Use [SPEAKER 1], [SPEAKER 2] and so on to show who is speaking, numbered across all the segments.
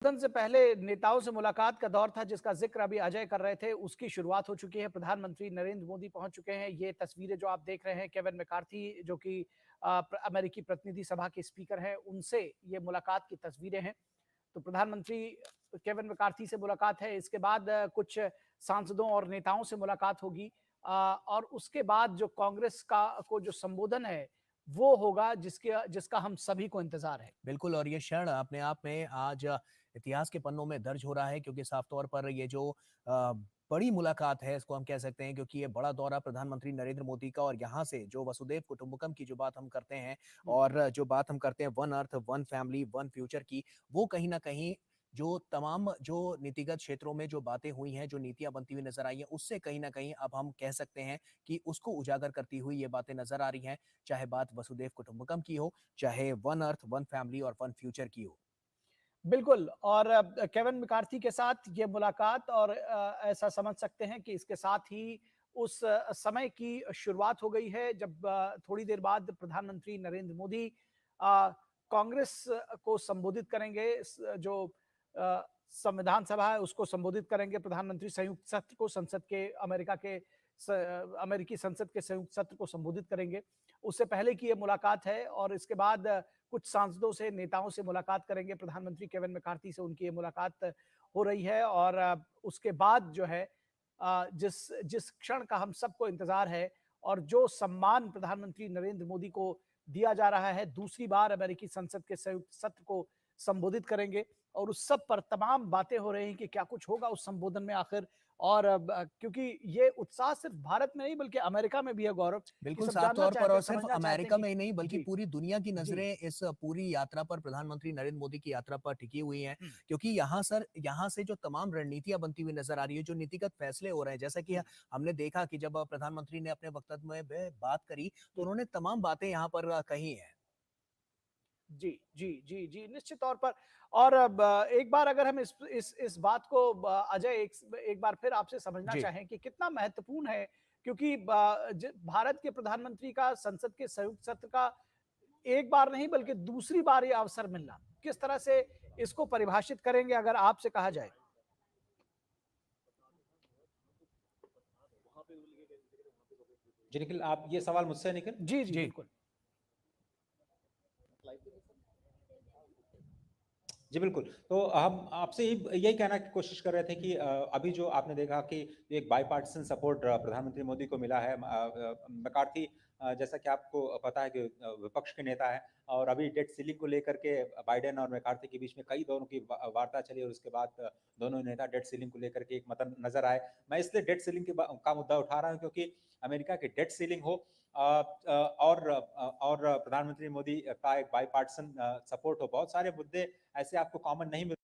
[SPEAKER 1] सदन से पहले नेताओं से मुलाकात का दौर था जिसका जिक्र अभी अजय कर रहे थे, उसकी शुरुआत हो चुकी है। प्रधानमंत्री नरेंद्र मोदी पहुंच चुके हैं। ये तस्वीरें जो आप देख रहे हैं, केविन मैकार्थी जो कि अमेरिकी प्रतिनिधि सभा के स्पीकर हैं, उनसे ये मुलाकात की तस्वीरें हैं। तो प्रधानमंत्री केविन मैकार्थी से मुलाकात है। इसके बाद कुछ सांसदों और नेताओं से मुलाकात होगी और उसके बाद जो कांग्रेस का को जो संबोधन है वो होगा जिसका हम सभी को इंतजार है।
[SPEAKER 2] बिल्कुल, और ये क्षण अपने आप में आज इतिहास के पन्नों में दर्ज हो रहा है, क्योंकि साफ तौर पर ये जो बड़ी मुलाकात है इसको हम कह सकते हैं, क्योंकि ये बड़ा दौरा प्रधानमंत्री नरेंद्र मोदी का, और यहाँ से जो वसुधैव कुटुंबकम की जो बात हम करते हैं और जो बात हम करते हैं one earth one family one future की, वो कहीं ना कहीं जो तमाम जो नीतिगत क्षेत्रों में जो बातें हुई हैं, जो नीतियां बनती हुई नजर आई हैं, उससे कहीं ना कहीं अब हम कह सकते हैं कि उसको उजागर करती हुई ये बातें नजर आ रही हैं। चाहे बात वसुधैव कुटुंबकम की हो, चाहे वन अर्थ वन फैमिली और वन फ्यूचर की हो।
[SPEAKER 1] बिल्कुल। और केविन मैकार्थी के साथ ये मुलाकात और ऐसा समझ सकते हैं कि इसके साथ ही उस समय की शुरुआत हो गई है जब थोड़ी देर बाद प्रधानमंत्री नरेंद्र मोदी कांग्रेस को संबोधित करेंगे। जो संविधान सभा है उसको संबोधित करेंगे प्रधानमंत्री। संयुक्त सत्र को संसद के अमेरिकी संसद के संयुक्त सत्र को संबोधित करेंगे। उससे पहले की ये मुलाकात है और इसके बाद कुछ सांसदों से नेताओं से मुलाकात करेंगे। प्रधानमंत्री केविन मैकार्थी से उनकी ये मुलाकात हो रही है और उसके बाद जो है जिस जिस क्षण का हम सबको इंतजार है और जो सम्मान प्रधानमंत्री नरेंद्र मोदी को दिया जा रहा है, दूसरी बार अमेरिकी संसद के संयुक्त सत्र को संबोधित करेंगे और उस सब पर तमाम बातें हो रही हैं कि क्या कुछ होगा उस संबोधन में आखिर। और क्योंकि ये उत्साह सिर्फ भारत में नहीं बल्कि अमेरिका में भी है, गौरव, कि
[SPEAKER 2] बिल्कुल,
[SPEAKER 1] सब
[SPEAKER 2] साफ
[SPEAKER 1] जानना
[SPEAKER 2] तौर पर,
[SPEAKER 1] चाहते हैं,
[SPEAKER 2] और सिर्फ
[SPEAKER 1] समझना चाहते हैं
[SPEAKER 2] अमेरिका
[SPEAKER 1] कि
[SPEAKER 2] में ही नहीं बल्कि
[SPEAKER 1] जी,
[SPEAKER 2] पूरी दुनिया की
[SPEAKER 1] जी।
[SPEAKER 2] नजरें इस पूरी यात्रा पर, प्रधानमंत्री नरेंद्र मोदी की यात्रा पर टिकी हुई हैं,
[SPEAKER 1] हुँ,
[SPEAKER 2] क्योंकि यहाँ से जो तमाम रणनीतियां बनती हुई नजर आ रही है, जो नीतिगत फैसले हो रहे हैं, जैसा कि
[SPEAKER 1] हुँ,
[SPEAKER 2] हमने देखा कि जब प्रधानमंत्री ने अपने वक्तव्य में बात करी, तो
[SPEAKER 1] हुँ।
[SPEAKER 2] उन्होंने तमाम बातें यहाँ पर कही हैं।
[SPEAKER 1] जी, जी, जी, जी, निश्चित तौर पर। और अब एक बार अगर हम इस बात को अजय एक बार फिर आपसे समझना
[SPEAKER 2] जी।
[SPEAKER 1] चाहें कि कितना महत्वपूर्ण है, क्योंकि भारत के प्रधानमंत्री का संसद के संयुक्त सत्र का एक बार नहीं बल्कि दूसरी बार ये अवसर मिलना, किस तरह से इसको परिभाषित करेंगे अगर आपसे कहा जाए?
[SPEAKER 3] जी निखिल, आप ये सवाल मुझसे निखिल।
[SPEAKER 1] जी, जी,
[SPEAKER 2] जी।
[SPEAKER 1] बिल्कुल।
[SPEAKER 3] जी बिल्कुल। तो हम आपसे यही कहना की कोशिश कर रहे थे कि अभी जो आपने देखा कि एक बायपार्टिसन सपोर्ट प्रधानमंत्री मोदी को मिला है। मैकार्थी जैसा कि आपको पता है कि विपक्ष के नेता हैं, और अभी डेट सीलिंग को लेकर के बाइडेन और मैकार्थी के बीच में कई दौरों की वार्ता चली, और उसके बाद दोनों नेता डेट सीलिंग को लेकर के एक मत नजर आए। मैं इसलिए डेट सीलिंग का मुद्दा उठा रहा हूँ क्योंकि अमेरिका की डेट सीलिंग हो और प्रधानमंत्री मोदी का एक बायपार्टिसन सपोर्ट हो, बहुत सारे मुद्दे ऐसे आपको कॉमन नहीं मिल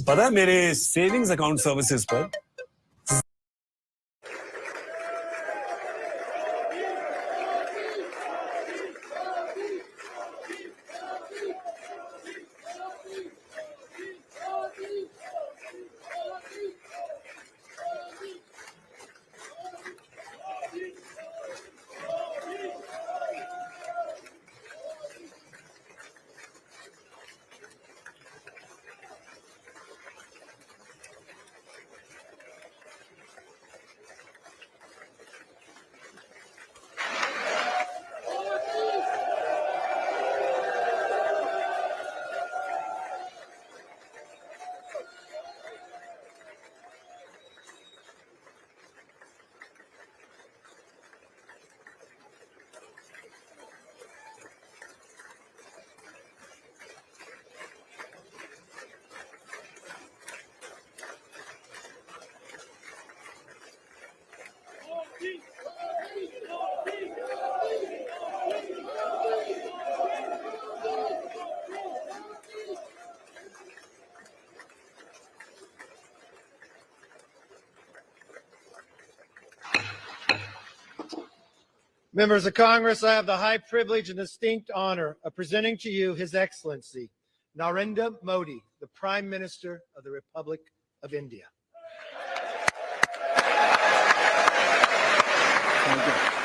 [SPEAKER 4] पता है मेरे सेविंग्स अकाउंट सर्विसेज पर
[SPEAKER 5] Members of Congress, I have the high privilege and distinct honor of presenting to you His Excellency Narendra Modi, the Prime Minister of the Republic of India.
[SPEAKER 4] Thank you.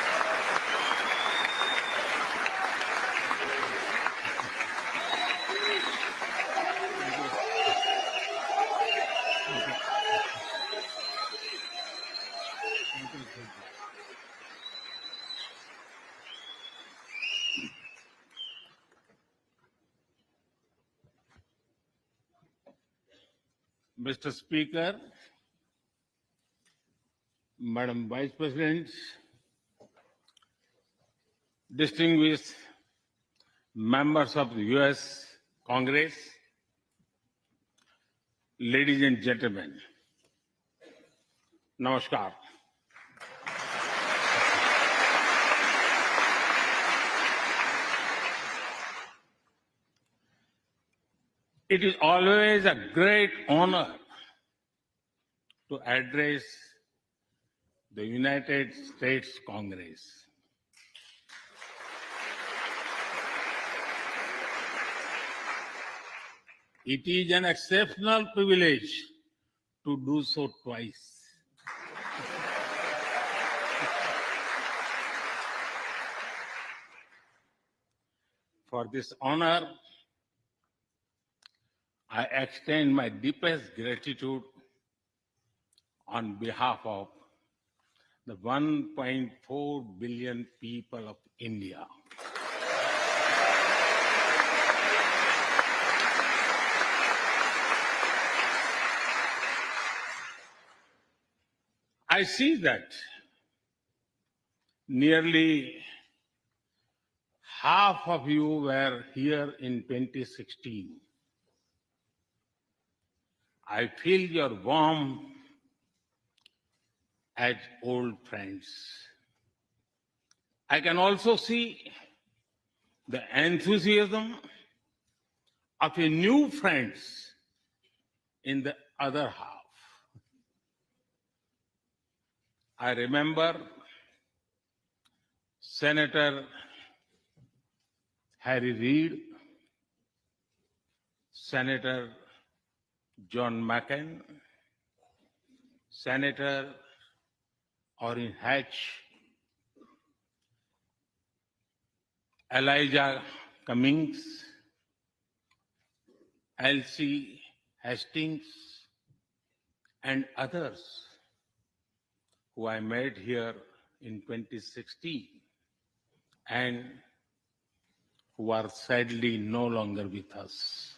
[SPEAKER 6] Mr. Speaker, Madam Vice President, distinguished members of the US Congress, ladies and gentlemen, Namaskar. It is always a great honor to address the United States Congress. It is an exceptional privilege to do so twice. For this honor, I extend my deepest gratitude on behalf of the 1.4 billion people of India. I see that nearly half of you were here in 2016. I feel your warmth as old friends. I can also see the enthusiasm of your new friends in the other half. I remember Senator Harry Reid, Senator John McCain, Senator Orrin Hatch, Elijah Cummings, Elsie Hastings, and others who I met here in 2016 and who are sadly no longer with us.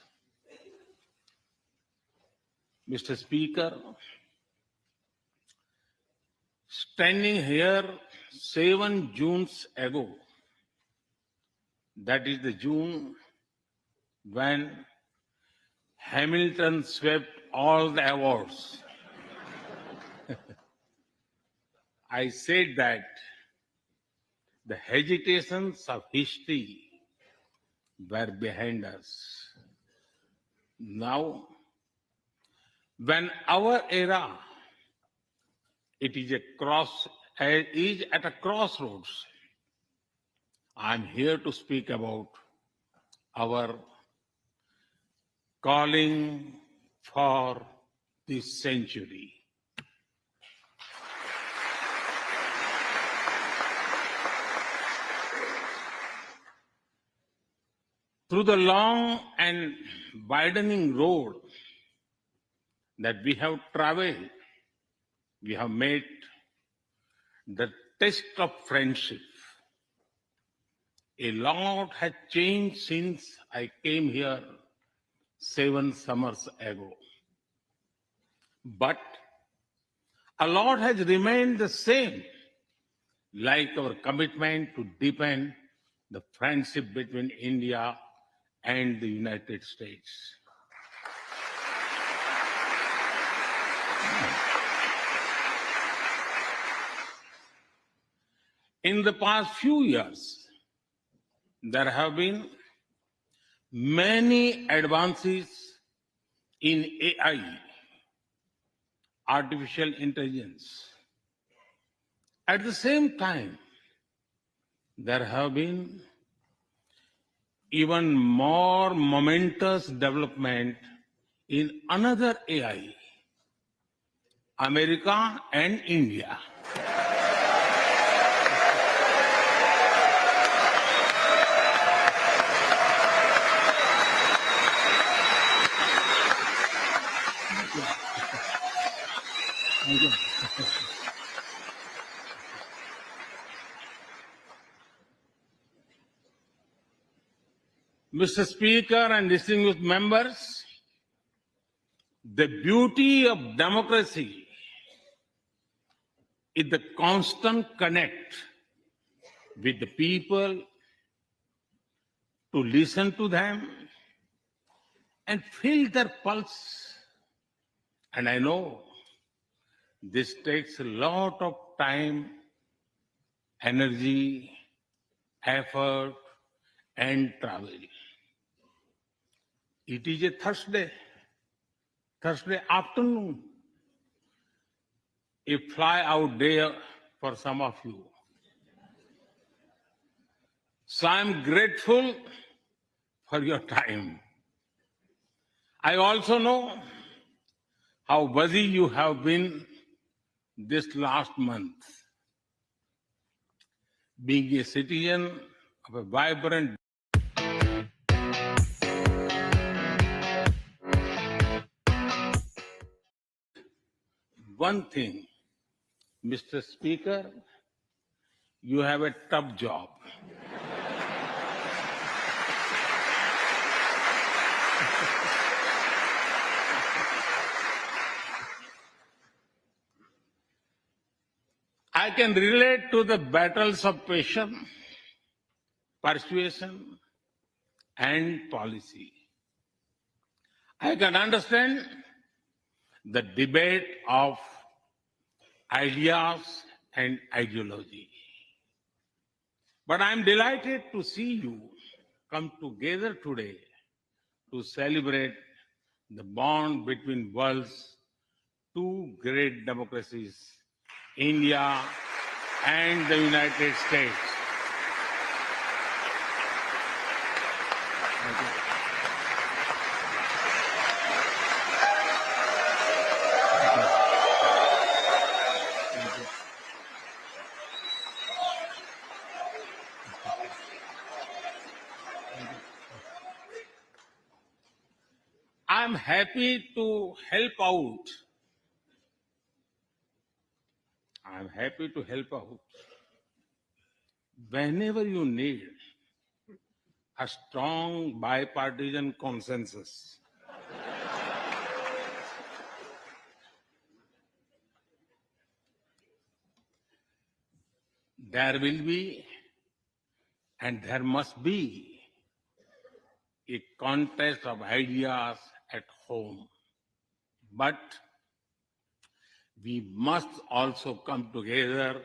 [SPEAKER 6] Mr. Speaker, standing here 7 Junes ago, that is the June when Hamilton swept all the awards, I said that the hesitations of history were behind us. Now, when our era is at a crossroads, I'm here to speak about our calling for this century. Through the long and widening road that we have traveled, we have made the test of friendship. A lot has changed since I came here 7 summers ago. But a lot has remained the same, like our commitment to deepen the friendship between India and the United States. In the past few years, there have been many advances in AI, artificial intelligence. At the same time, there have been even more momentous development in another AI, America and India. Mr. Speaker and distinguished members, the beauty of democracy is the constant connect with the people, to listen to them and feel their pulse. And I know this takes a lot of time, energy, effort, and travel. It is a Thursday afternoon, a fly-out day for some of you. So I'm grateful for your time. I also know how busy you have been this last month. Being a citizen of a vibrant one thing, Mr. Speaker, you have a tough job. I can relate to the battles of patience, persuasion, and policy. I can understand the debate of ideas and ideology. But I'm delighted to see you come together today to celebrate the bond between world's two great democracies, India and the United States. Thank you. I'm happy to help out. I'm happy to help out whenever you need a strong bipartisan consensus. There will be and there must be a contest of ideas at home. But we must also come together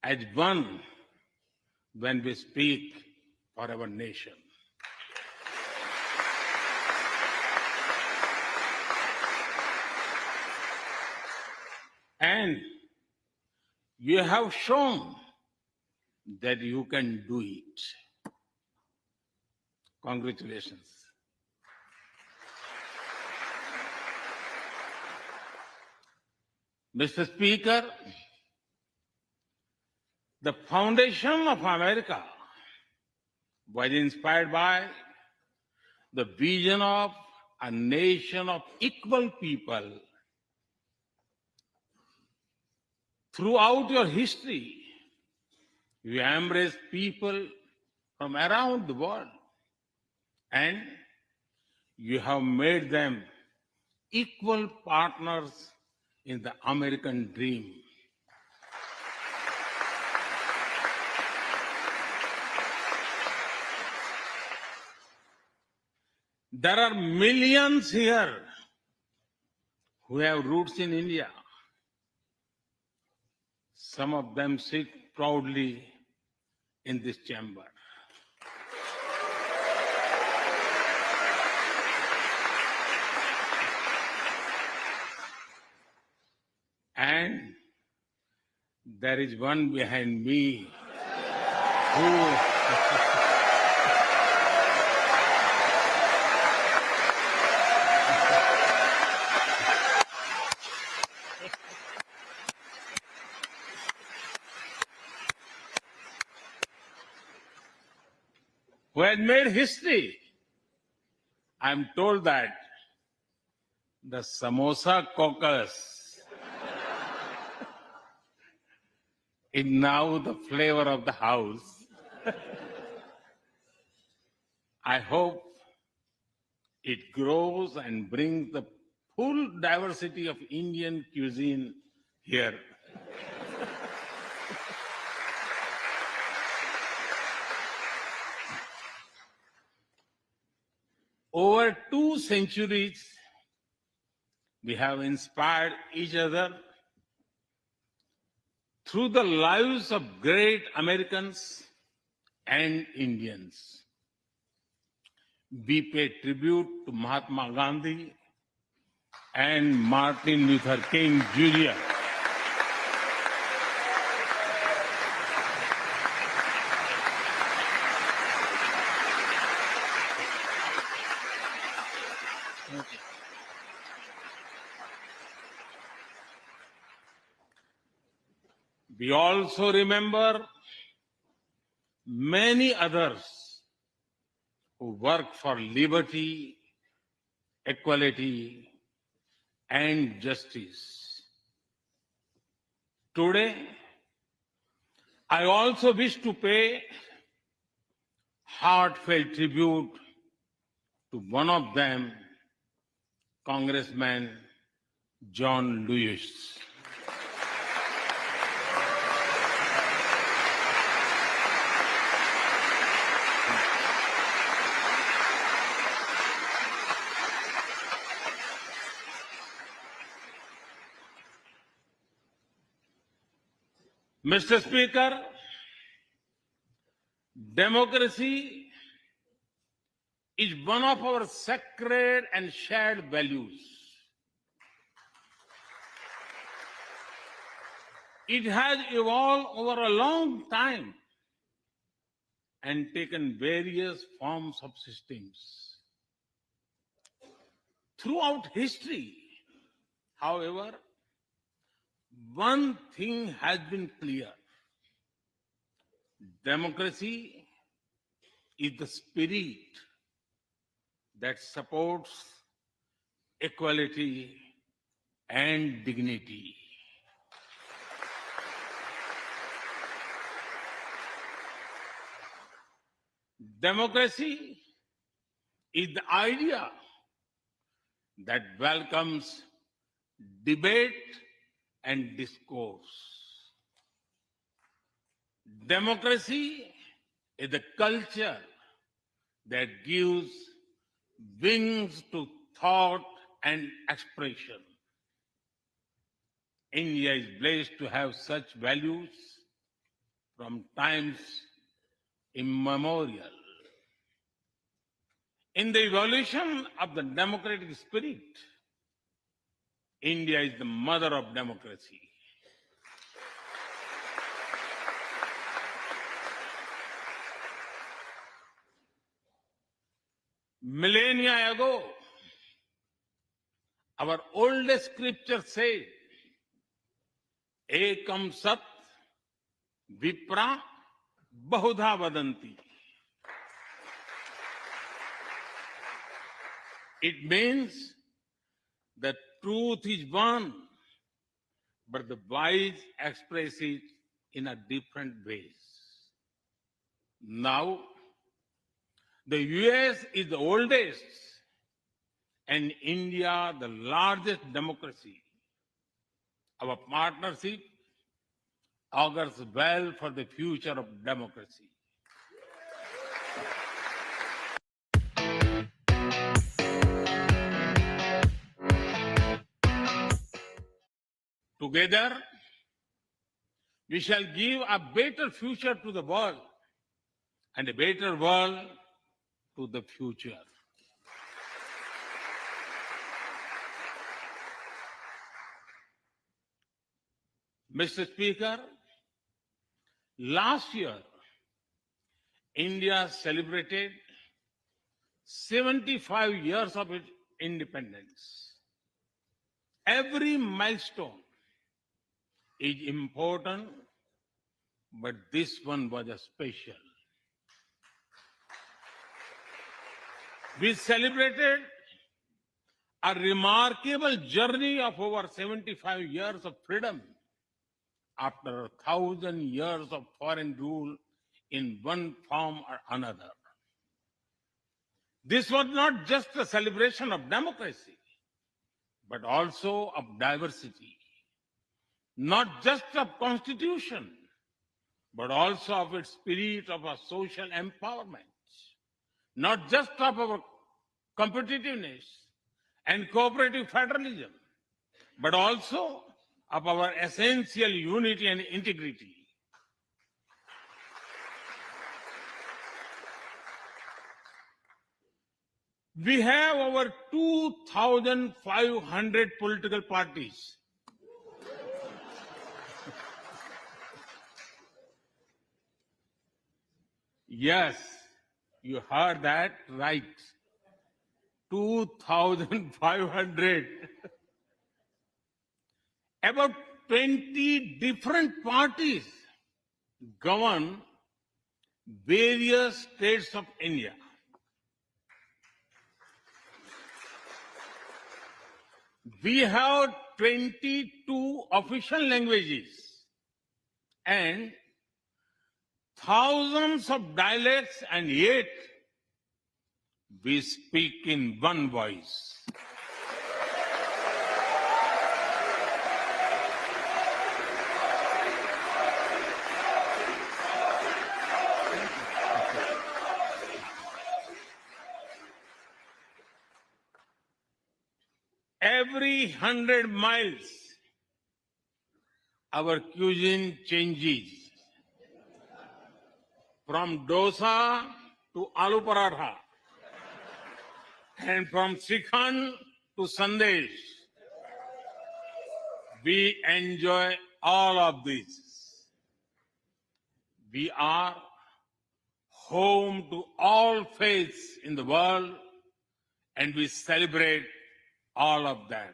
[SPEAKER 6] as one when we speak for our nation. And you have shown that you can do it. Congratulations. Mr. Speaker, the foundation of America was inspired by the vision of a nation of equal people. Throughout your history, you embraced people from around the world, and you have made them equal partners in the American dream. There are millions here who have roots in India. Some of them sit proudly in this chamber. And there is one behind me who has made history. I'm told that the Samosa caucus is now the flavor of the house. I hope it grows and brings the full diversity of Indian cuisine here. Over 2 centuries, we have inspired each other through the lives of great Americans and Indians. We pay tribute to Mahatma Gandhi and Martin Luther King Jr. We also remember many others who work for liberty, equality, and justice. Today, I also wish to pay heartfelt tribute to one of them, Congressman John Lewis. Mr. Speaker, democracy is one of our sacred and shared values. It has evolved over a long time and taken various forms of systems. Throughout history, however, one thing has been clear. Democracy is the spirit that supports equality and dignity. Democracy is the idea that welcomes debate and discourse. Democracy is the culture that gives wings to thought and expression. India is blessed to have such values from times immemorial. In the evolution of the democratic spirit, India is the mother of democracy. Millennia ago, our oldest scripture said, Ekam Sat Vipra Bahudha Vadanti. It means the truth is one, but the wise express it in a different ways. Now, the US is the oldest and India the largest democracy. Our partnership augurs well for the future of democracy. Together, we shall give a better future to the world and a better world to the future. Mr. Speaker, last year, India celebrated 75 years of its independence. Every milestone is important, but this one was a special. We celebrated a remarkable journey of over 75 years of freedom after 1,000 years of foreign rule in one form or another. This was not just a celebration of democracy, but also of diversity. Not just of constitution, but also of its spirit of a social empowerment. Not just of our competitiveness and cooperative federalism, but also of our essential unity and integrity. We have over 2,500 political parties. Yes, you heard that right. 2,500. About 20 different parties govern various states of India. We have 22 official languages and thousands of dialects, and yet we speak in one voice. Every 100 miles, our cuisine changes. From dosa to aloo paratha, and from Sikhan to Sandesh. We enjoy all of this. We are home to all faiths in the world, and we celebrate all of them.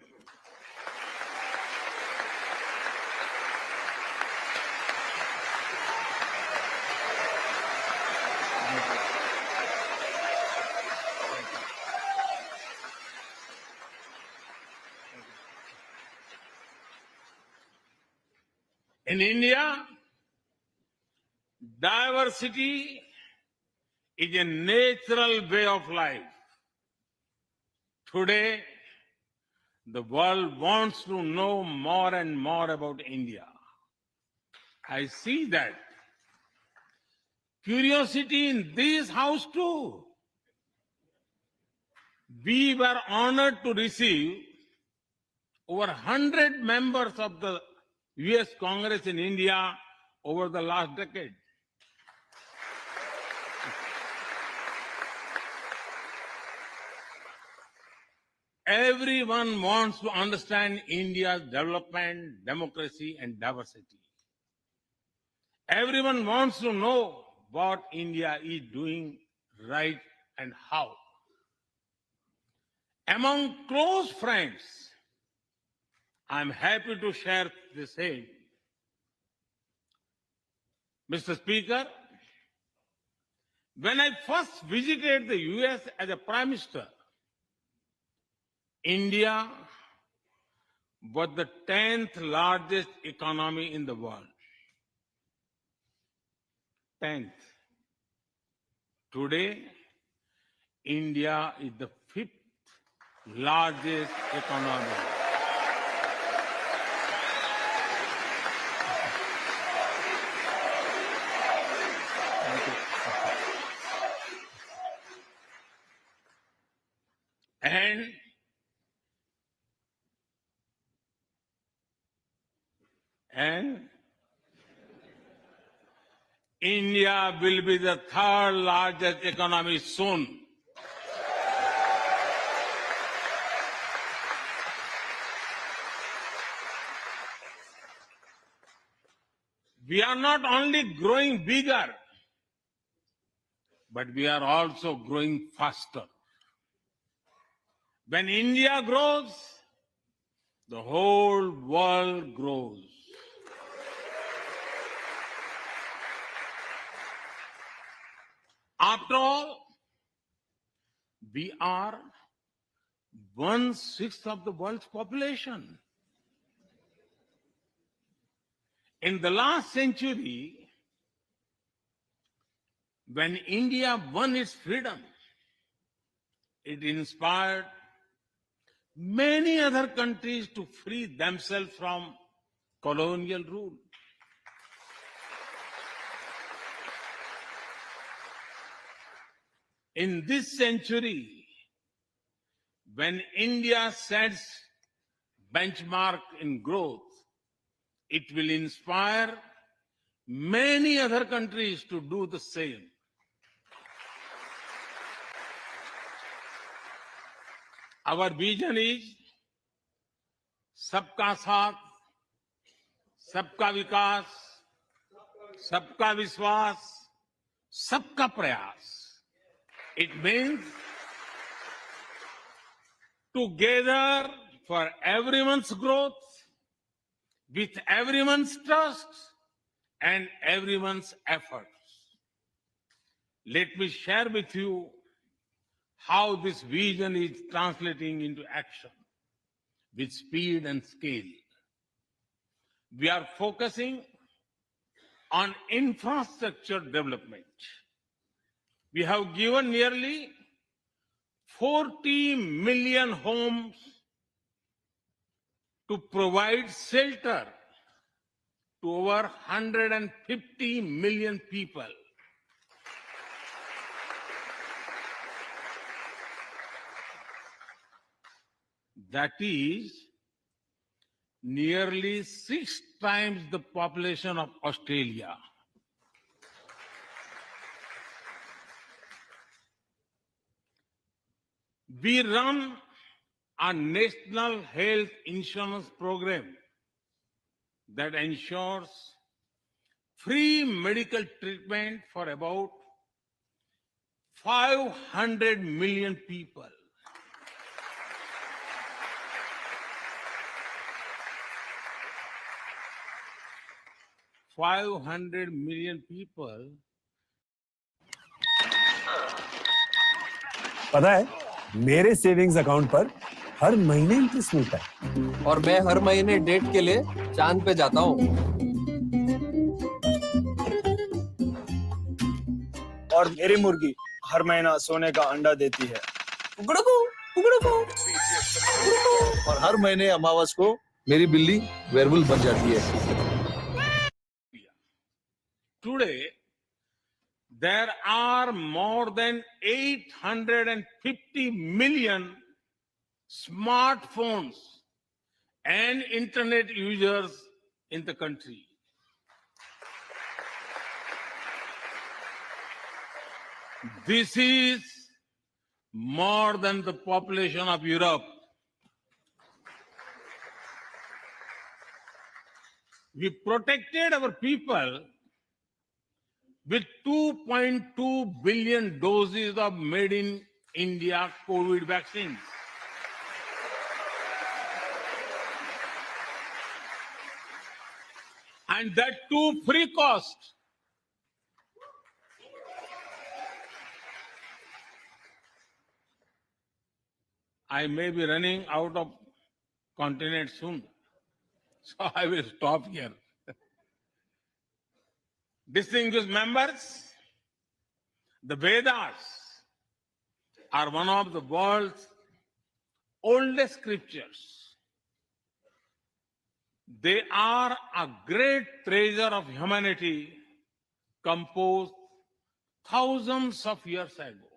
[SPEAKER 6] In India, diversity is a natural way of life. Today, the world wants to know more and more about India. I see that. Curiosity in this house too. We were honored to receive over 100 members of the US Congress in India over the last decade. Everyone wants to understand India's development, democracy, and diversity. Everyone wants to know what India is doing right and how. Among close friends, I'm happy to share the same. Mr. Speaker, when I first visited the US as a Prime Minister, India was the 10th largest economy in the world. 10th. Today, India is the 5th largest economy. And India will be the 3rd largest economy soon. We are not only growing bigger, but we are also growing faster. When India grows, the whole world grows. After all, we are 1/6 of the world's population. In the last century, when India won its freedom, it inspired many other countries to free themselves from colonial rule. In this century, when India sets benchmark in growth, it will inspire many other countries to do the same. Our vision is सबका साथ, सबका विकास, सबका विश्वास, सबका प्रयास. It means together for everyone's growth, with everyone's trust and everyone's efforts. Let me share with you how this vision is translating into action with speed and scale. We are focusing on infrastructure development. We have given nearly 40 million homes to provide shelter to over 150 million people. That is nearly 6 times the population of Australia. We run a national health insurance program that ensures free medical treatment for about 500 million people. $500 million people.
[SPEAKER 4] पता है मेरे savings account पर हर महीने interest मिलता है
[SPEAKER 7] और मैं हर महीने डेट के लिए चांद पे जाता हूँ
[SPEAKER 8] और मेरी मुर्गी हर महीना सोने का अंडा देती है और हर महीने अमावस को मेरी बिल्ली वेयरवुल्फ बन जाती है.
[SPEAKER 6] Today, there are more than 850 million smartphones and internet users in the country. This is more than the population of Europe. We protected our people with 2.2 billion doses of made in India COVID vaccines. and that too free cost. I may be running out of continent soon, so I will stop here. Distinguished members, the Vedas are one of the world's oldest scriptures. They are a great treasure of humanity composed thousands of years ago.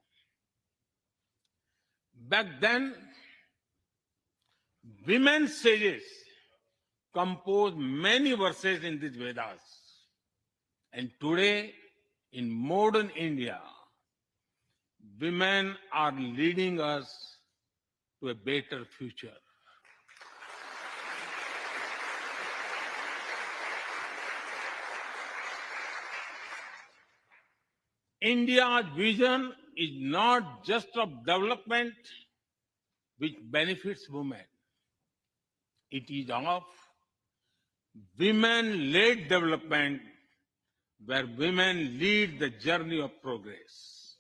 [SPEAKER 6] Back then, women sages composed many verses in these Vedas. And today, in modern India, women are leading us to a better future. India's vision is not just of development which benefits women. It is of women-led development where women lead the journey of progress.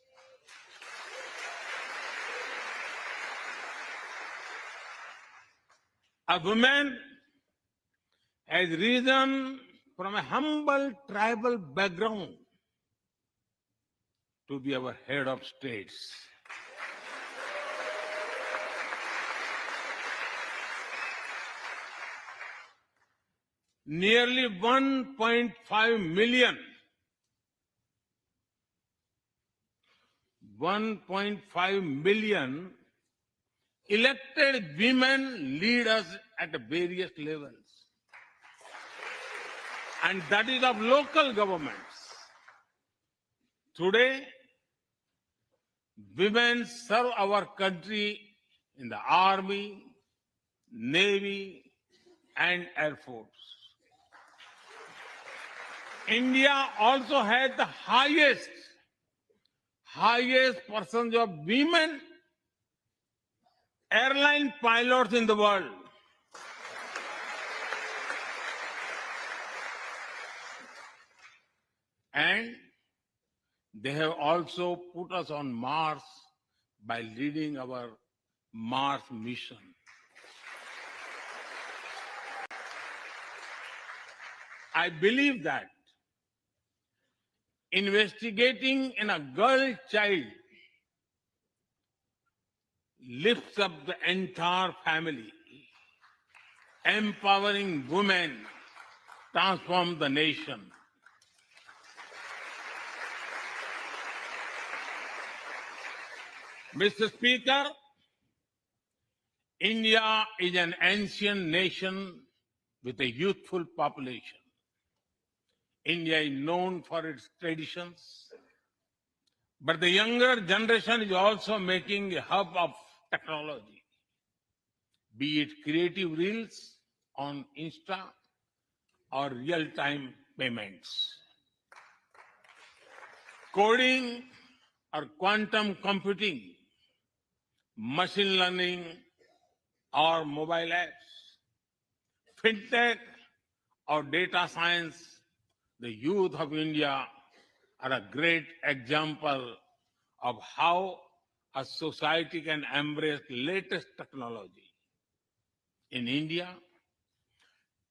[SPEAKER 6] A woman has risen from a humble tribal background to be our head of states. Nearly 1.5 million elected women lead us at various levels. And that is of local governments. Today, women serve our country in the Army, Navy, and Air Force. India also has the highest percentage of women airline pilots in the world. And they have also put us on Mars by leading our Mars mission. I believe that investigating in a girl child lifts up the entire family. Empowering women transforms the nation. Mr. Speaker, India is an ancient nation with a youthful population. India is known for its traditions, but the younger generation is also making a hub of technology, be it creative reels on Insta or real-time payments, coding or quantum computing, machine learning or mobile apps, fintech or data science. The youth of India are a great example of how a society can embrace latest technology. In India,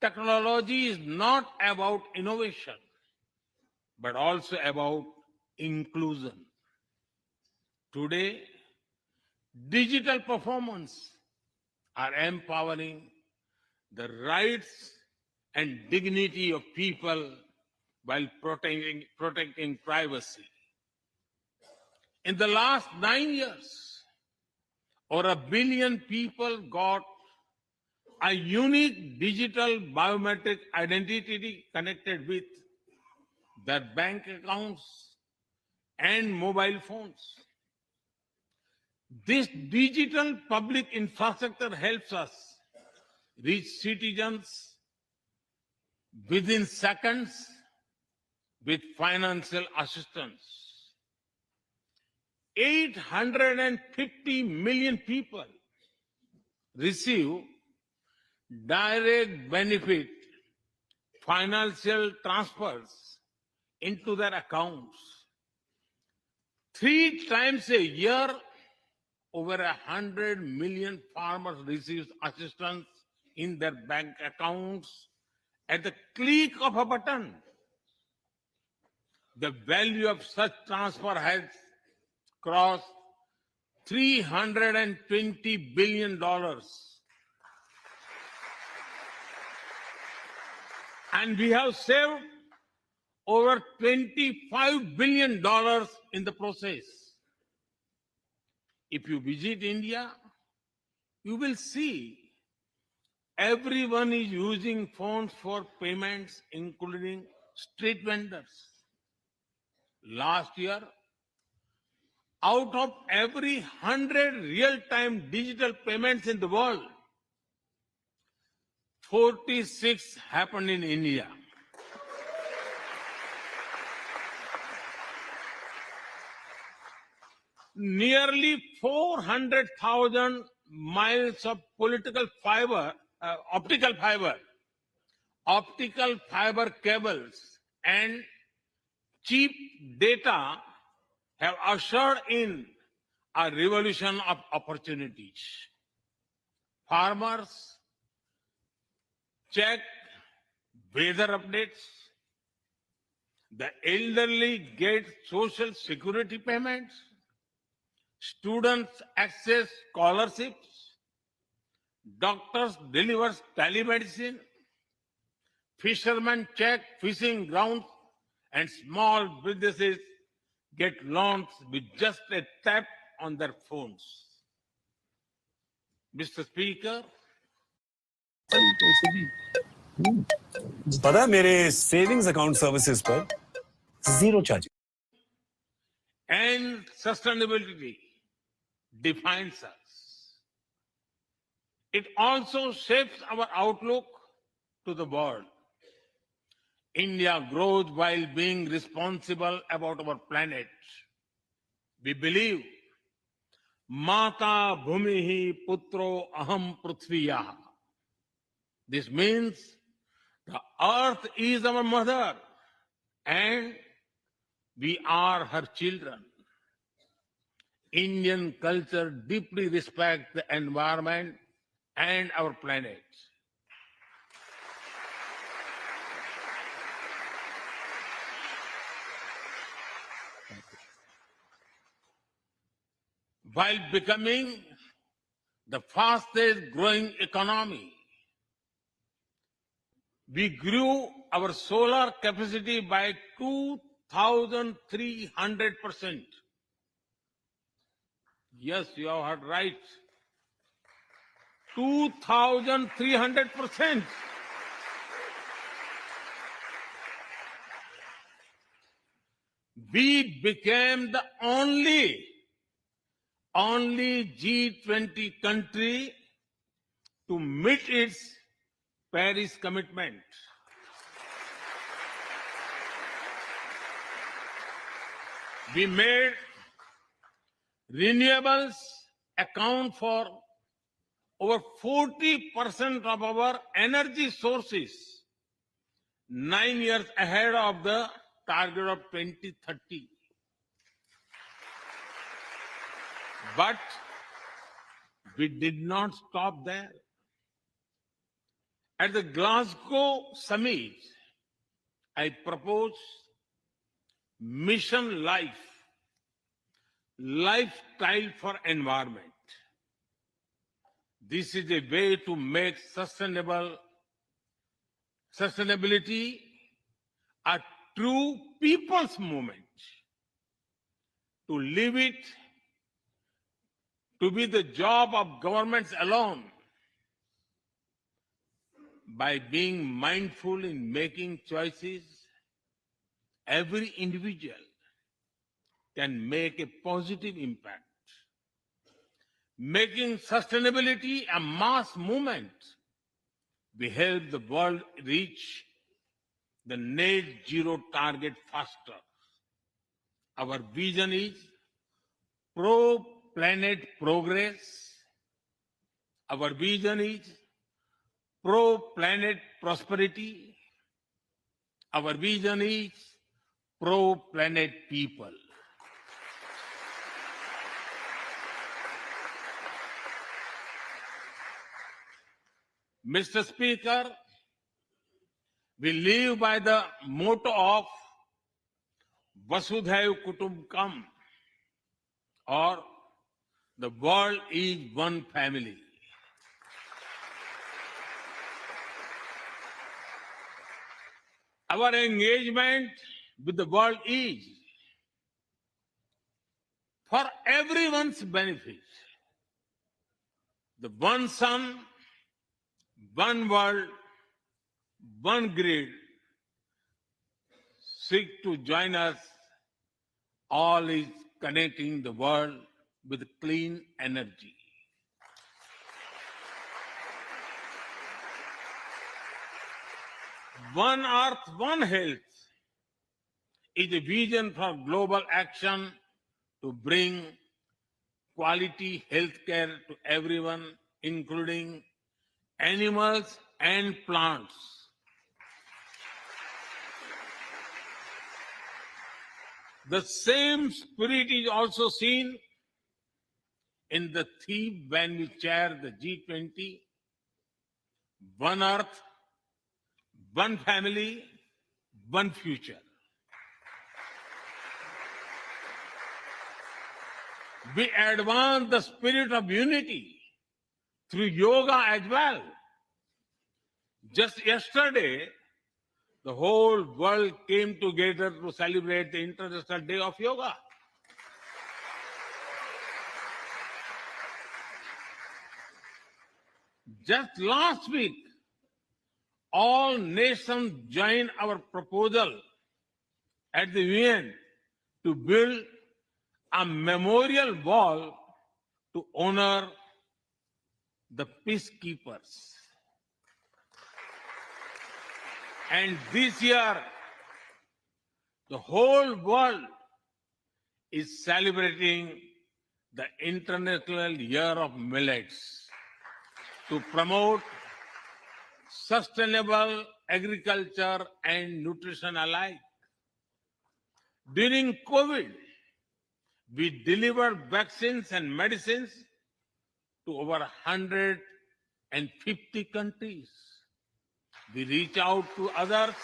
[SPEAKER 6] technology is not about innovation, but also about inclusion. Today, digital performance are empowering the rights and dignity of people while protecting privacy. In the last 9 years, over 1 billion people got a unique digital biometric identity connected with their bank accounts and mobile phones. This digital public infrastructure helps us reach citizens within seconds with financial assistance. 850 million people receive direct benefit financial transfers into their accounts. 3 times a year, over 100 million farmers receive assistance in their bank accounts at the click of a button. The value of such transfer has crossed $320 billion. And we have saved over $25 billion in the process. If you visit India, you will see everyone is using phones for payments, including street vendors. Last year, out of every 100 real-time digital payments in the world, 46 happened in India. Nearly 400,000 miles of optical fiber cables, and cheap data have ushered in a revolution of opportunities. Farmers check weather updates. The elderly get social security payments. Students access scholarships. Doctors deliver telemedicine. Fishermen check fishing grounds, and small businesses get loans with just a tap on their phones. Mr. Speaker,
[SPEAKER 4] पता है मेरे savings account services पर 0 charge
[SPEAKER 6] and sustainability defines us. It also shapes our outlook to the world. India grows while being responsible about our planet. We believe, Mata Bhumihi Putro Aham Prithviya. This means the earth is our mother and we are her children. Indian culture deeply respects the environment and our planet. While becoming the fastest growing economy, we grew our solar capacity by 2,300%. Yes, you have heard right. 2,300%. We became the only G20 country to meet its Paris commitment. We made renewables account for over 40% of our energy sources, 9 years ahead of the target of 2030. But we did not stop there. At the Glasgow summit, I proposed Mission Life, lifestyle for environment. This is a way to make sustainability a true people's movement. To live it, to be the job of governments alone. By being mindful in making choices, every individual can make a positive impact. Making sustainability a mass movement, we help the world reach the net zero target faster. Our vision is pro-planet progress. Our vision is pro-planet prosperity. Our vision is pro-planet people. Mr. Speaker, we live by the motto of Vasudhaiv Kutumbakam, or the world is one family. Our engagement with the world is for everyone's benefit. The one sun, one world, one grid seek to join us. All is connecting the world with clean energy. One Earth, One Health is a vision for global action to bring quality healthcare to everyone, including animals and plants. The same spirit is also seen in the theme when we chair the G20, One Earth, One Family, One Future. We advance the spirit of unity through yoga as well. Just yesterday, the whole world came together to celebrate the International Day of Yoga. Just last week, all nations joined our proposal at the UN to build a memorial wall to honor the peacekeepers. And this year, the whole world is celebrating the International Year of Millets to promote sustainable agriculture and nutrition alike. During COVID, we delivered vaccines and medicines to over 150 countries. We reach out to others,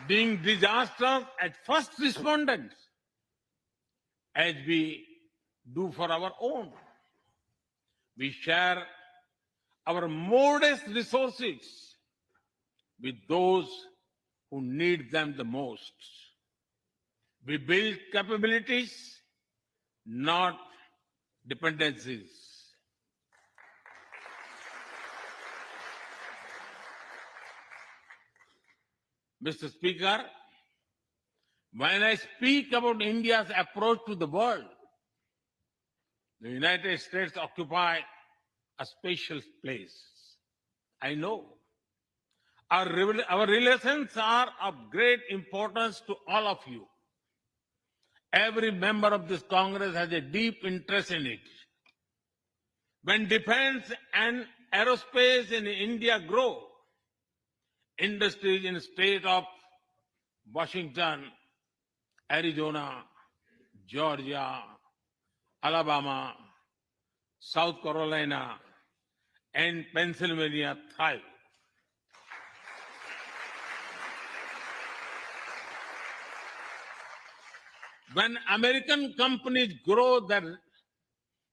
[SPEAKER 6] being disasters at first responders, as we do for our own. We share our modest resources with those who need them the most. We build capabilities, not dependencies. Mr. Speaker, when I speak about India's approach to the world, the United States occupy a special place. I know. Our relations are of great importance to all of you. Every member of this Congress has a deep interest in it. When defense and aerospace in India grow, industries in the state of Washington, Arizona, Georgia, Alabama, South Carolina, and Pennsylvania thrive. When American companies grow, the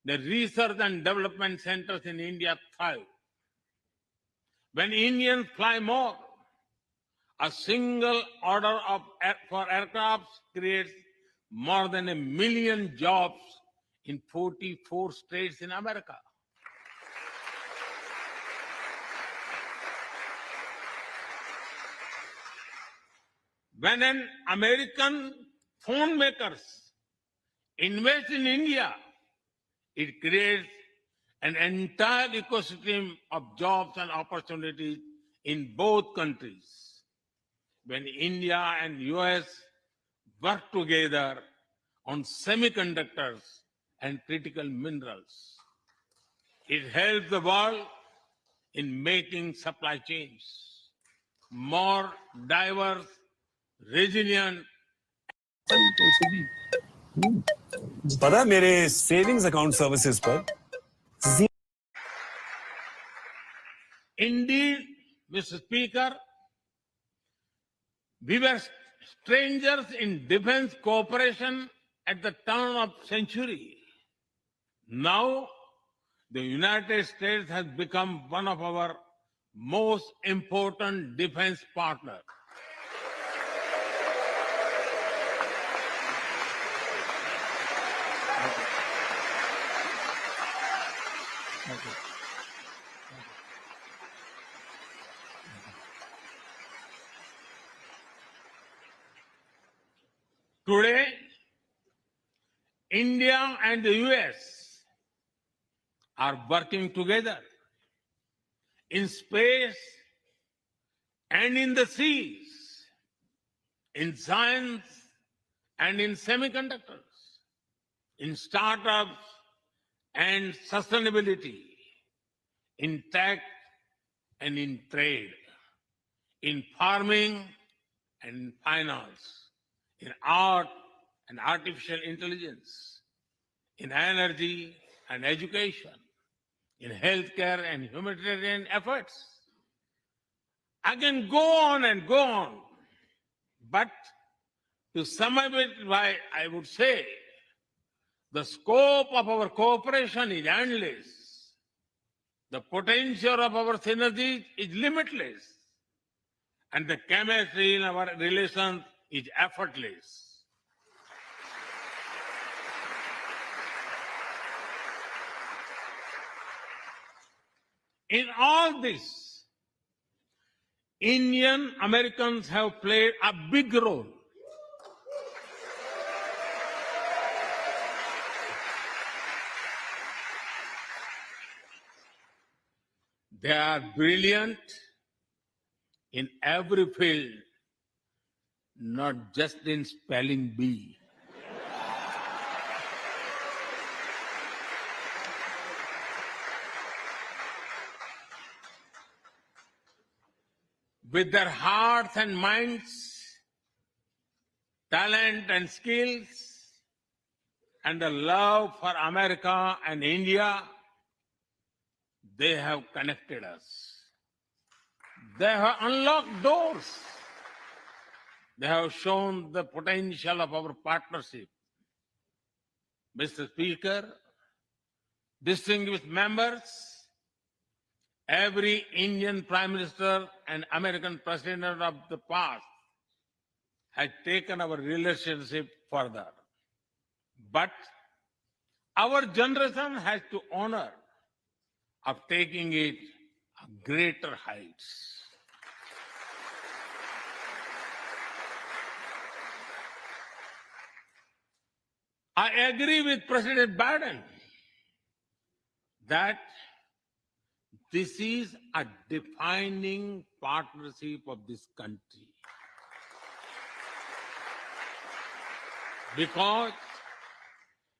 [SPEAKER 6] research and development centers in India thrive. When Indians fly more, a single order for aircrafts creates more than 1 million jobs in 44 states in America. When an American phone makers invest in India, it creates an entire ecosystem of jobs and opportunities in both countries. When India and US work together on semiconductors and critical minerals, it helps the world in making supply chains. more diverse, resilient.
[SPEAKER 4] पता है मेरे savings account services पर
[SPEAKER 6] Indeed, Mr. Speaker, we were strangers in defense cooperation at the turn of century. Now, the United States has become one of our most important defense partners. Today, India and the US are working together in space and in the seas, in science and in semiconductors, in startups and sustainability, in tech and in trade, in farming and in finance, in art and artificial intelligence, in energy and education, in healthcare and humanitarian efforts. I can go on and go on, but to sum up it, I would say the scope of our cooperation is endless. The potential of our synergies is limitless. And the chemistry in our relations is effortless. In all this, Indian Americans have played a big role. They are brilliant in every field, not just in spelling bee. With their hearts and minds, talent and skills, and the love for America and India, they have connected us. They have unlocked doors. They have shown the potential of our partnership. Mr. Speaker, distinguished members, every Indian Prime Minister and American President of the past has taken our relationship further. But our generation has to honor of taking it greater heights. I agree with President Biden that this is a defining partnership of this country because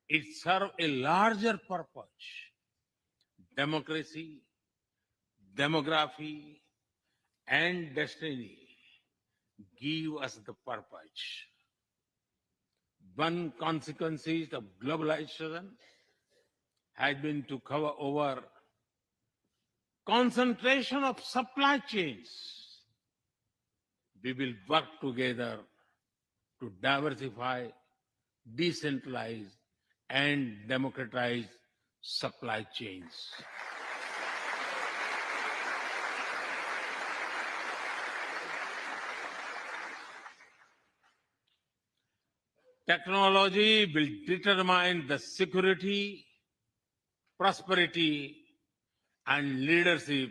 [SPEAKER 6] it serves a larger purpose: democracy, demography, and destiny give us the purpose. One consequence of globalization has been to cover over concentration of supply chains. We will work together to diversify, decentralize, and democratize supply chains. Technology will determine the security, prosperity, and leadership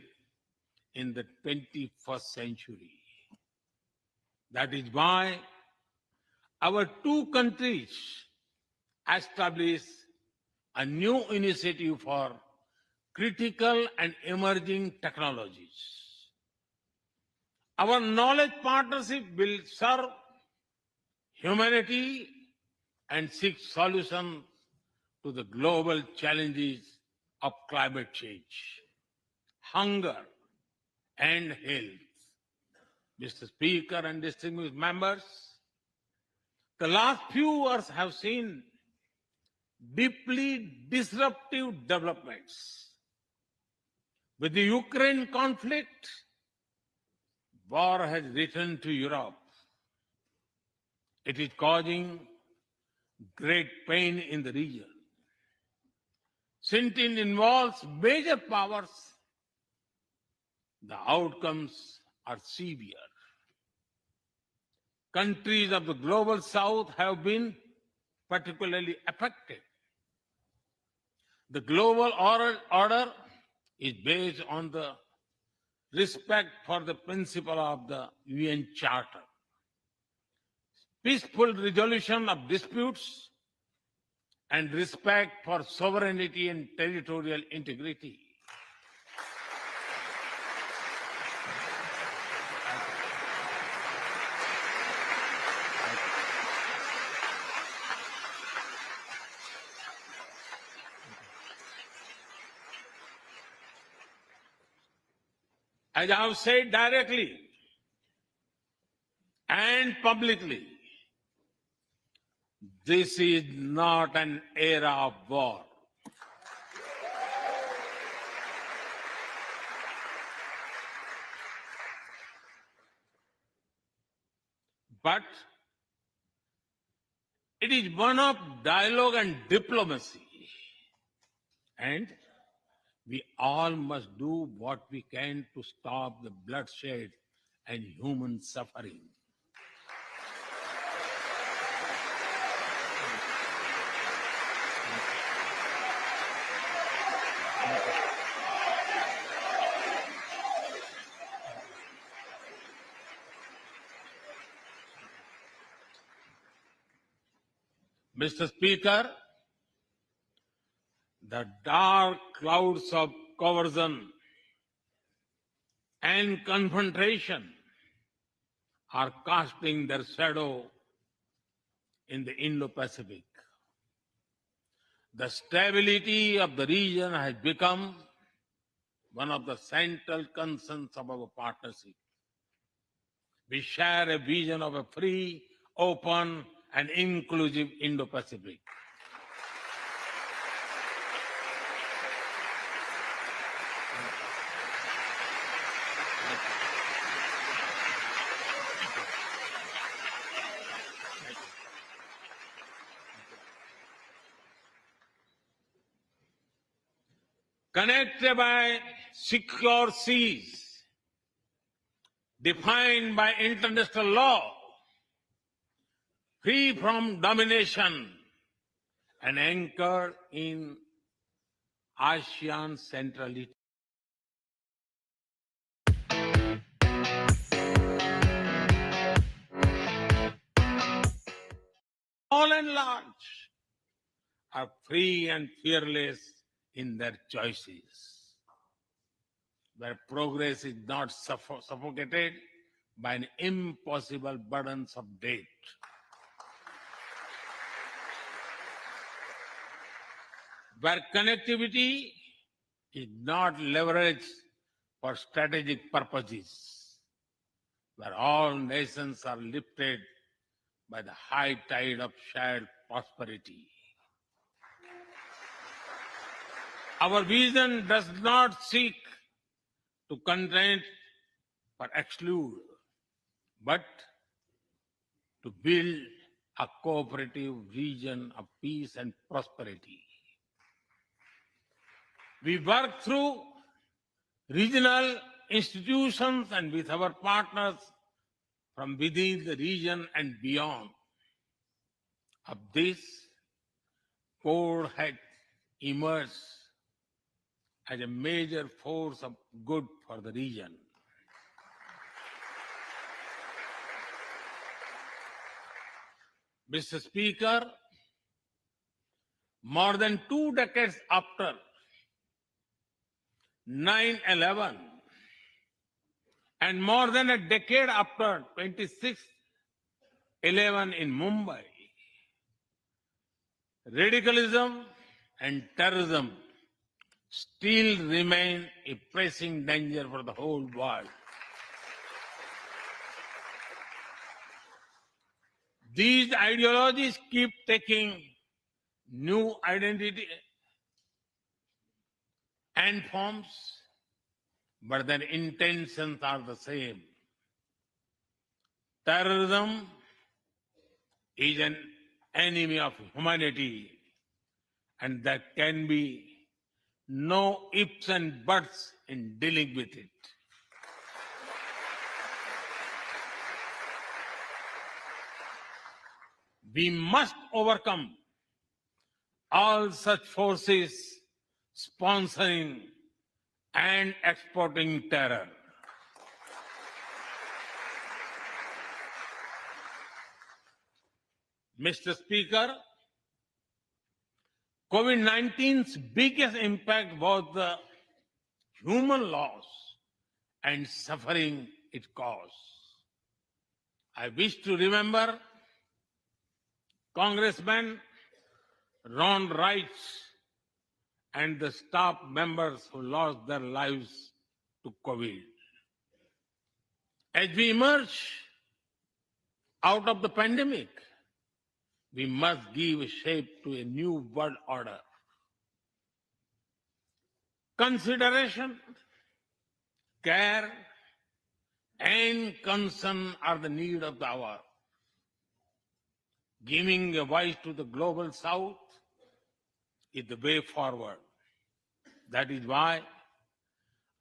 [SPEAKER 6] in the 21st century. That is why our two countries established a new initiative for critical and emerging technologies. Our knowledge partnership will serve humanity and seek solutions to the global challenges of climate change, hunger, and health. Mr. Speaker and distinguished members, the last few years have seen deeply disruptive developments. With the Ukraine conflict, war has returned to Europe. It is causing great pain in the region. Since it involves major powers, the outcomes are severe. Countries of the global south have been particularly affected. The global order is based on the respect for the principle of the UN Charter, peaceful resolution of disputes, and respect for sovereignty and territorial integrity. As I have said directly and publicly, this is not an era of war. But it is one of dialogue and diplomacy. And we all must do what we can to stop the bloodshed and human suffering. Mr. Speaker, the dark clouds of coercion and confrontation are casting their shadow in the Indo-Pacific. The stability of the region has become one of the central concerns of our partnership. We share a vision of a free, open, and inclusive Indo-Pacific. Connected by secure seas, defined by international law, free from domination, and anchored in ASEAN centrality. All and large are free and fearless in their choices, where progress is not suffocated by an impossible burdens of debt. Where connectivity is not leveraged for strategic purposes, where all nations are lifted by the high tide of shared prosperity. Our vision does not seek to contain or exclude, but to build a cooperative region of peace and prosperity. We work through regional institutions and with our partners from within the region and beyond. Of this, Code has emerged as a major force of good for the region. Mr. Speaker, more than 2 decades after 9/11 and more than a decade after 26/11 in Mumbai, radicalism and terrorism still remain a pressing danger for the whole world. These ideologies keep taking new identity and forms, but their intentions are the same. Terrorism is an enemy of humanity, and there can be no ifs and buts in dealing with it. We must overcome all such forces sponsoring and exporting terror. Mr. Speaker, COVID-19's biggest impact was the human loss and suffering it caused. I wish to remember Congressman Ron Wright and the staff members who lost their lives to COVID. As we emerge out of the pandemic, we must give shape to a new world order. Consideration, care, and concern are the need of the hour. Giving a voice to the global south is the way forward. That is why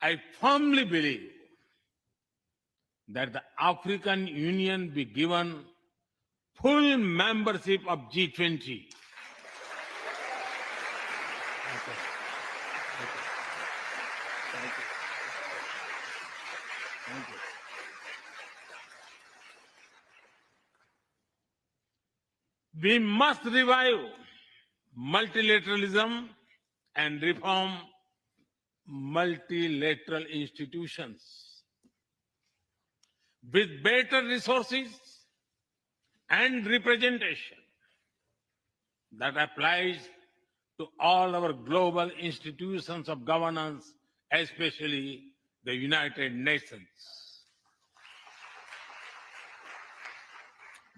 [SPEAKER 6] I firmly believe that the African Union be given full membership of G20. We must revive multilateralism and reform multilateral institutions. With better resources and representation that applies to all our global institutions of governance, especially the United Nations.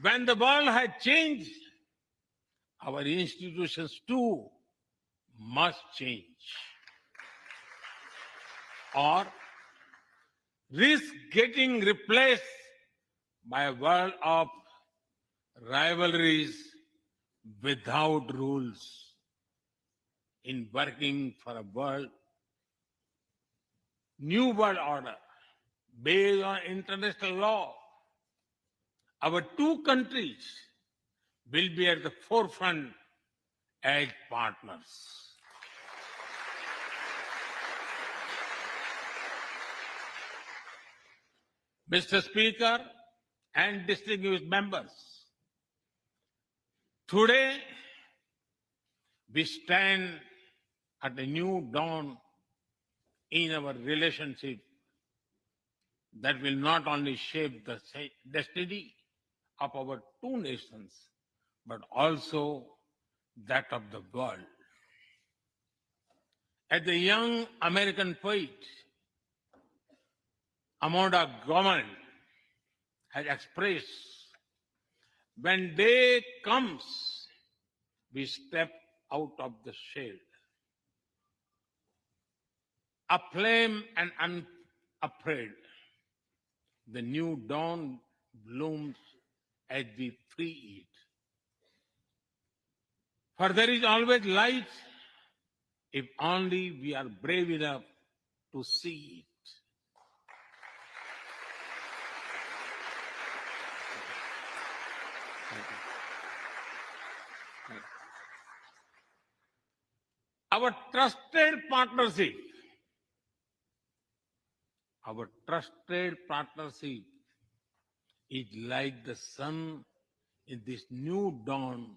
[SPEAKER 6] When the world has changed, our institutions too must change, or risk getting replaced by a world of rivalries without rules. In working for a new world order based on international law, our two countries will be at the forefront as partners. Mr. Speaker and distinguished members, today we stand at a new dawn in our relationship that will not only shape the destiny of our two nations, but also that of the world. As the young American poet Amanda Gorman has expressed, when day comes, we step out of the shade. Aflame and unafraid, the new dawn blooms as we free it. For there is always light if only we are brave enough to see it. Our trusted partnership is like the sun in this new dawn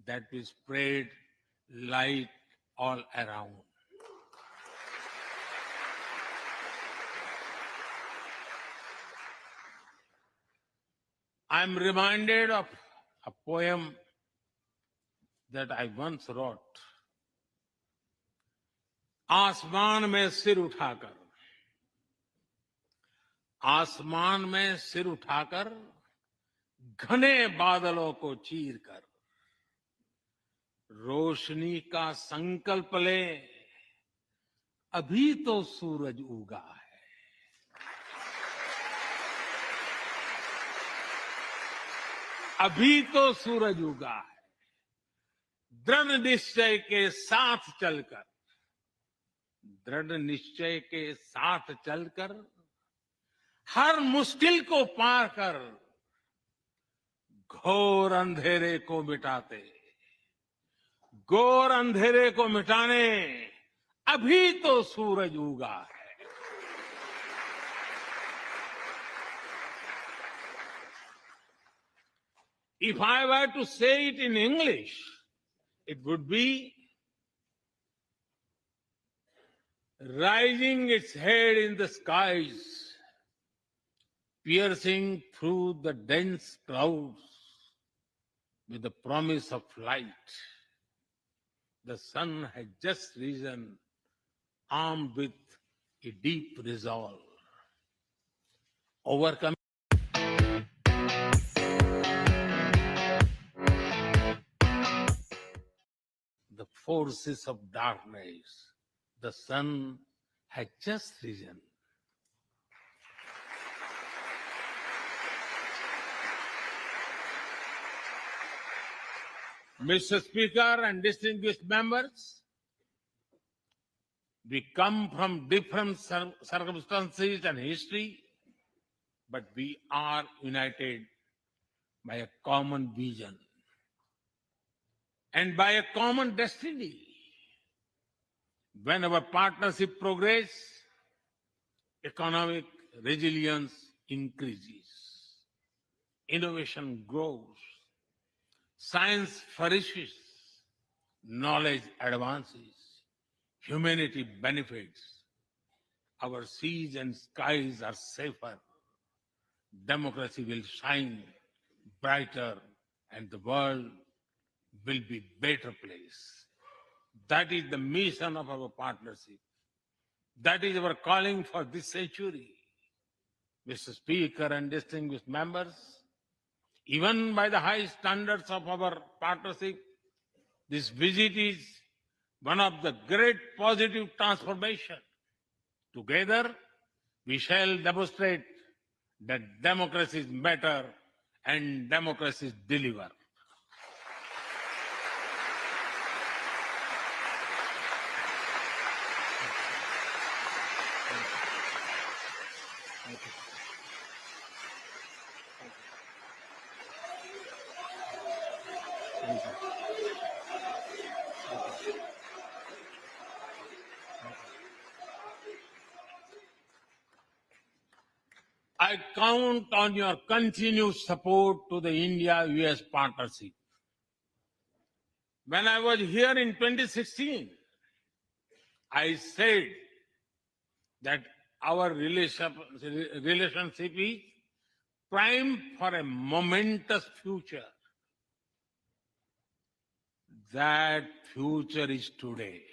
[SPEAKER 6] that will spread light all around. I'm reminded of a poem that I once wrote. आसमान में सिर उठाकर घने बादलों को चीरकर रोशनी का संकल्प ले, अभी तो सूरज उगा है। अभी तो सूरज उगा है। दृढ़ निश्चय के साथ चलकर, दृढ़ निश्चय के साथ चलकर, हर मुश्किल को पार कर, घोर अंधेरे को मिटाते, घोर अंधेरे को मिटाने अभी तो सूरज उगा है। If I were to say it in English, it would be rising its head in the skies, piercing through the dense clouds with the promise of light. The sun had just risen, armed with a deep resolve. Overcoming the forces of darkness, the sun had just risen. Mr. Speaker and distinguished members, we come from different circumstances and history, but we are united by a common vision and by a common destiny. When our partnership progresses, economic resilience increases, innovation grows, science flourishes, knowledge advances, humanity benefits, our seas and skies are safer, democracy will shine brighter, and the world will be a better place. That is the mission of our partnership. That is our calling for this century. Mr. Speaker and distinguished members, even by the high standards of our partnership, this visit is one of the great positive transformation. Together, we shall demonstrate that democracies matter and democracies deliver. I count on your continued support to the India-US partnership. When I was here in 2016, I said that our relationship is primed for a momentous future. That future is today.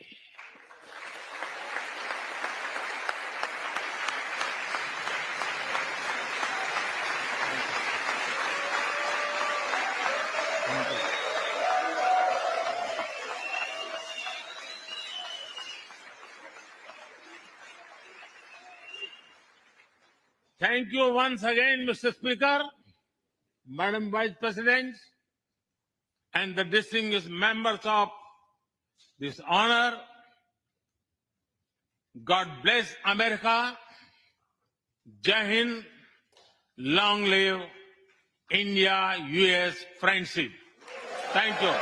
[SPEAKER 6] Thank you once again, Mr. Speaker, Madam Vice President, and the distinguished members of this honor. God bless America. Jai Hind. Long live India-US friendship. Thank you.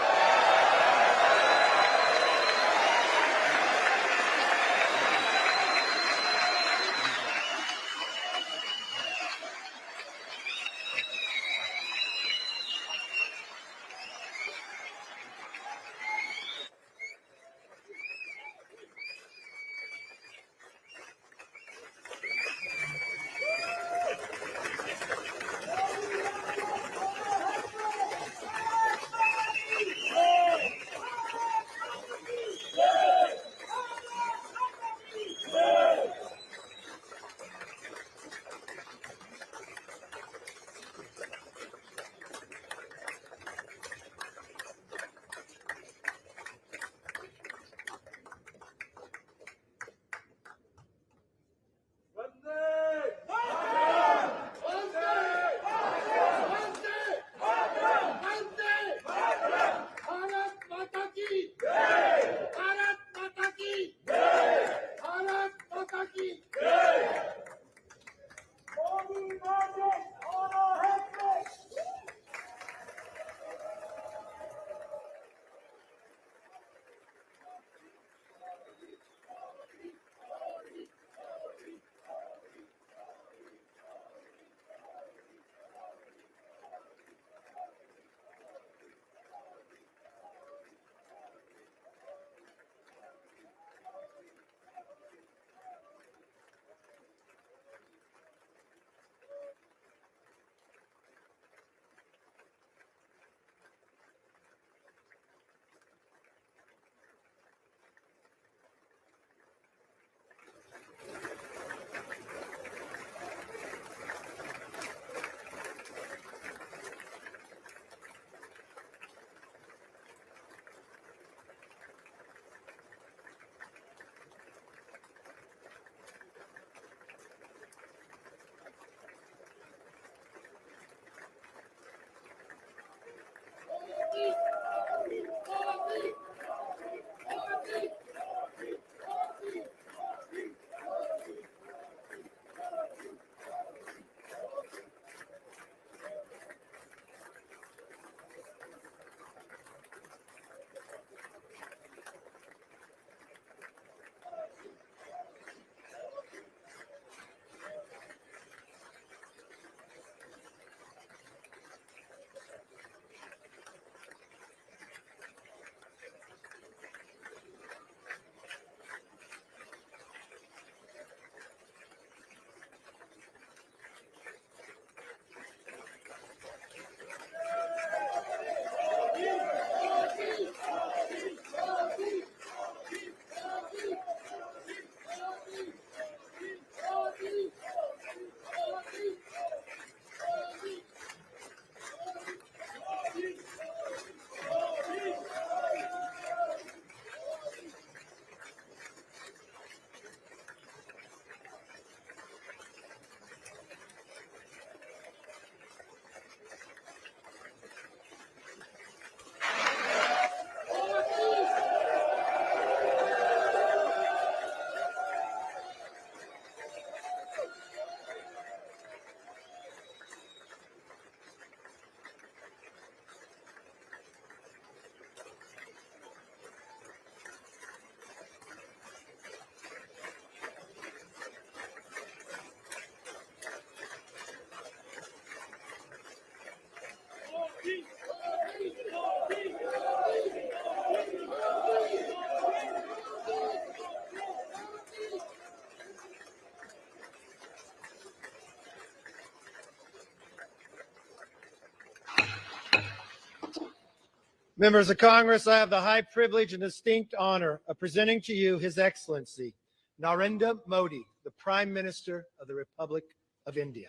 [SPEAKER 5] Members of Congress, I have the high privilege and distinct honor of presenting to you His Excellency Narendra Modi, the Prime Minister of the Republic of India.